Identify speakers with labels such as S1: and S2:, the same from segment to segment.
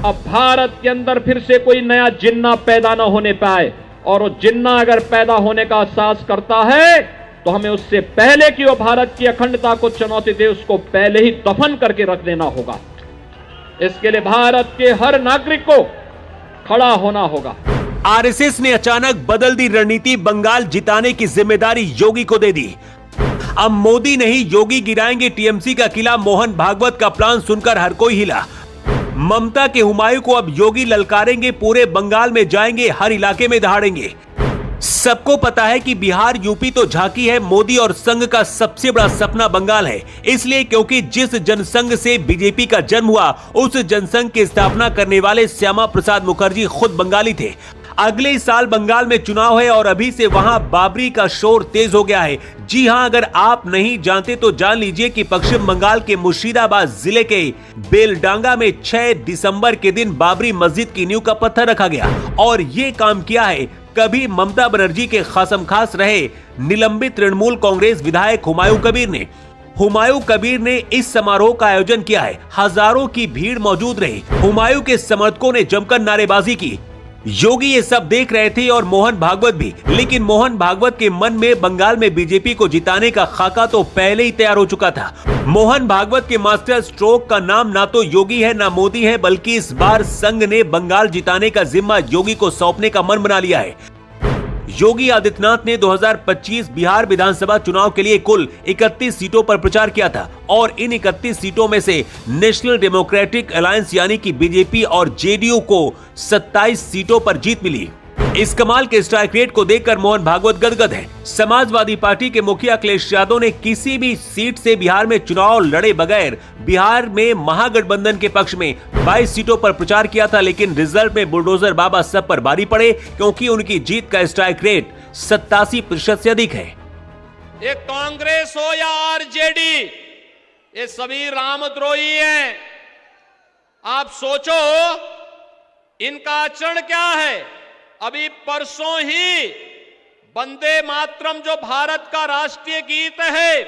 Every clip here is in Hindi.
S1: अब भारत के अंदर फिर से कोई नया जिन्ना पैदा न होने पाए, और वो जिन्ना अगर पैदा होने का साहस करता है तो हमें उससे पहले कि वो भारत की अखंडता को चुनौती दे, उसको पहले ही दफन करके रख देना होगा। इसके लिए भारत के हर नागरिक को खड़ा होना होगा।
S2: आरएसएस ने अचानक बदल दी रणनीति, बंगाल जिताने की जिम्मेदारी योगी को दे दी। अब मोदी नहीं योगी गिराएंगे टीएमसी का किला। मोहन भागवत का प्लान सुनकर हर कोई हिला। ममता के हुमायूं को अब योगी ललकारेंगे, पूरे बंगाल में जाएंगे, हर इलाके में दहाड़ेंगे। सबको पता है कि बिहार यूपी तो झांकी है, मोदी और संघ का सबसे बड़ा सपना बंगाल है। इसलिए क्योंकि जिस जनसंघ से बीजेपी का जन्म हुआ, उस जनसंघ की स्थापना करने वाले श्यामा प्रसाद मुखर्जी खुद बंगाली थे। अगले साल बंगाल में चुनाव है और अभी से वहां बाबरी का शोर तेज हो गया है। जी हां, अगर आप नहीं जानते तो जान लीजिए कि पश्चिम बंगाल के मुर्शिदाबाद जिले के बेलडांगा में 6 दिसंबर के दिन बाबरी मस्जिद की नींव का पत्थर रखा गया। और ये काम किया है कभी ममता बनर्जी के खासमखास रहे निलंबित तृणमूल कांग्रेस विधायक हुमायूं कबीर ने। हुमायूं कबीर ने इस समारोह का आयोजन किया है। हजारों की भीड़ मौजूद रही। हुमायूं के समर्थकों ने जमकर नारेबाजी की। योगी ये सब देख रहे थे और मोहन भागवत भी। लेकिन मोहन भागवत के मन में बंगाल में बीजेपी को जिताने का खाका तो पहले ही तैयार हो चुका था। मोहन भागवत के मास्टर स्ट्रोक का नाम ना तो योगी है ना मोदी है, बल्कि इस बार संघ ने बंगाल जिताने का जिम्मा योगी को सौंपने का मन बना लिया है। योगी आदित्यनाथ ने 2025 बिहार विधानसभा चुनाव के लिए कुल 31 सीटों पर प्रचार किया था और इन 31 सीटों में से नेशनल डेमोक्रेटिक अलायंस यानी कि बीजेपी और जेडीयू को 27 सीटों पर जीत मिली। इस कमाल के स्ट्राइक रेट को देखकर मोहन भागवत गदगद है। समाजवादी पार्टी के मुखिया अखिलेश यादव ने किसी भी सीट से बिहार में चुनाव लड़े बगैर बिहार में महागठबंधन के पक्ष में 22 सीटों पर प्रचार किया था, लेकिन रिजल्ट में बुलडोजर बाबा सब पर भारी पड़े क्योंकि उनकी जीत का स्ट्राइक रेट 87% से अधिक है।
S1: ये कांग्रेस हो या आरजेडी, ये सभी रामद्रोही हैं। आप सोचो इनका आचरण क्या है। अभी परसों ही वंदे मातरम जो भारत का राष्ट्रीय गीत है,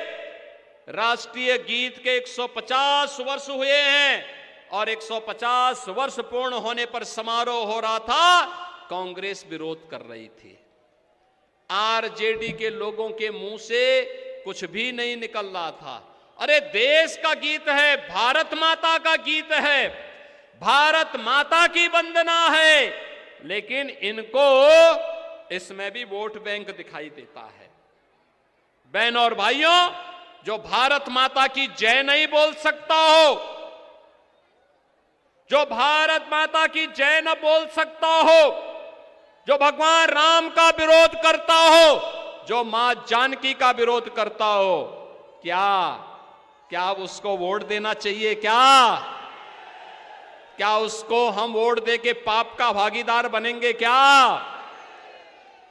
S1: राष्ट्रीय गीत के 150 वर्ष हुए हैं और 150 वर्ष पूर्ण होने पर समारोह हो रहा था। कांग्रेस विरोध कर रही थी। आरजेडी के लोगों के मुंह से कुछ भी नहीं निकल रहा था। अरे देश का गीत है, भारत माता का गीत है, भारत माता की वंदना है, लेकिन इनको इसमें भी वोट बैंक दिखाई देता है। बहनों और भाइयों, जो भारत माता की जय नहीं बोल सकता हो, जो भारत माता की जय न बोल सकता हो, जो भगवान राम का विरोध करता हो, जो मां जानकी का विरोध करता हो, क्या उसको वोट देना चाहिए? क्या उसको हम वोट दे के पाप का भागीदार बनेंगे? क्या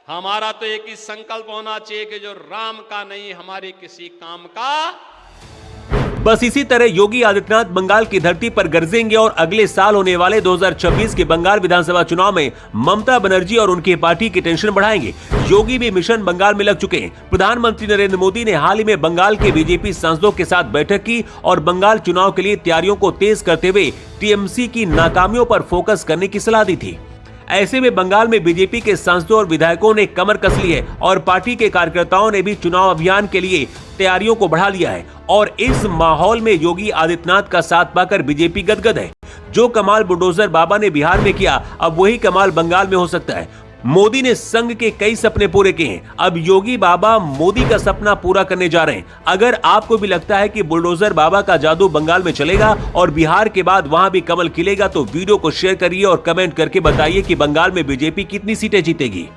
S1: हमारा तो एक ही संकल्प होना चाहिए कि जो राम का नहीं, हमारे किसी काम का।
S2: बस इसी तरह योगी आदित्यनाथ बंगाल की धरती पर गरजेंगे और अगले साल होने वाले 2026 के बंगाल विधानसभा चुनाव में ममता बनर्जी और उनकी पार्टी की टेंशन बढ़ाएंगे। योगी भी मिशन बंगाल में लग चुके हैं। प्रधानमंत्री नरेंद्र मोदी ने हाल ही में बंगाल के बीजेपी सांसदों के साथ बैठक की और बंगाल चुनाव के लिए तैयारियों को तेज करते हुए टीएमसी की नाकामियों पर फोकस करने की सलाह दी थी। ऐसे में बंगाल में बीजेपी के सांसदों और विधायकों ने कमर कस ली है और पार्टी के कार्यकर्ताओं ने भी चुनाव अभियान के लिए तैयारियों को बढ़ा लिया है। और इस माहौल में योगी आदित्यनाथ का साथ पाकर बीजेपी गदगद है। जो कमाल बुलडोजर बाबा ने बिहार में किया, अब वही कमाल बंगाल में हो सकता है। मोदी ने संघ के कई सपने पूरे किए हैं, अब योगी बाबा मोदी का सपना पूरा करने जा रहे हैं। अगर आपको भी लगता है कि बुलडोजर बाबा का जादू बंगाल में चलेगा और बिहार के बाद वहां भी कमल खिलेगा, तो वीडियो को शेयर करिए और कमेंट करके बताइए कि बंगाल में बीजेपी कितनी सीटें जीतेगी।